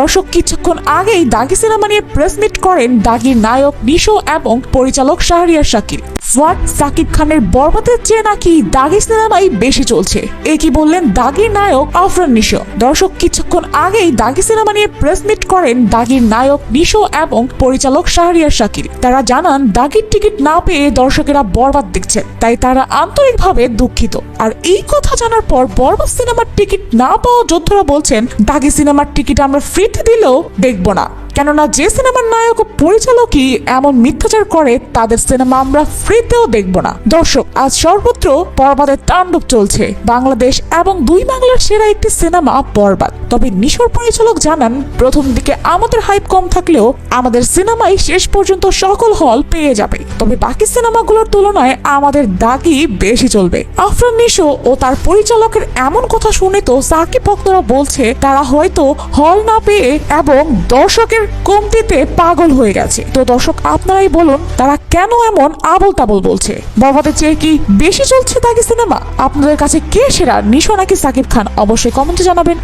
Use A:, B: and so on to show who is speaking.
A: দর্শক কিছুক্ষণ আগেই দাগি সিনেমা নিয়ে প্রেস মিট করেন দাগির নায়ক নিশো এবং পরিচালক শাহরিয়ার শাকির। সাকিব খানের বরবাদের চেয়ে নাকি দাগি সিনেমাই বেশি চলছে, এ কি বললেন দাগির নায়ক আফরান নিশো। দর্শক কিছুক্ষণ আগেই দাগি সিনেমা নিয়ে প্রেস মিট করেন দাগির নায়ক নিশো এবং পরিচালক শাহরিয়ার শাকির। তারা জানান দাগির টিকিট না পেয়ে দর্শকেরা বরবাদ দেখছেন, তাই তারা আন্তরিকভাবে দুঃখিত। আর এই কথা জানার পর বরবাদ সিনেমার টিকিট না পাওয়া যোদ্ধারা বলছেন দাগি সিনেমার টিকিট আমরা ফ্রিতে দিলেও দেখব না, কেননা যে সিনেমার নায়ক ও পরিচালকই এমন মিথ্যাচার করে তাদের সিনেমা আমরা ফ্রিতেও দেখব না। দর্শক আজ সর্বত্র বরবাদের তাণ্ডব চলছে। বাংলাদেশ এবং দুই বাংলার সেরা একটি সিনেমা বরবাদ। তবে নিশোর পরিচালক জানান প্রথম দিকে আমাদের হাইপ কম থাকলেও আমাদের সিনেমাই শেষ পর্যন্ত সকল হল পেয়ে যাবে, তবে বাকি সিনেমাগুলোর তুলনায় আমাদের দাগি বেশি চলবে। আফরান নিশো ও তার পরিচালকের এমন কথা শুনে তো সাকিব ভক্তরা বলছে তারা হয়তো হল না পেয়ে এবং দর্শকের কমতিতে পাগল হয়ে গেছে। তো দর্শক আপনারাই বলুন তারা কেন এমন আবল তাবল বলছে? বরবাদের চেয়ে কি বেশি চলছে দাগি সিনেমা? আপনাদের কাছে কে সেরা, নিশো নাকি সাকিব খান? অবশ্যই কমেন্টে জানাবেন।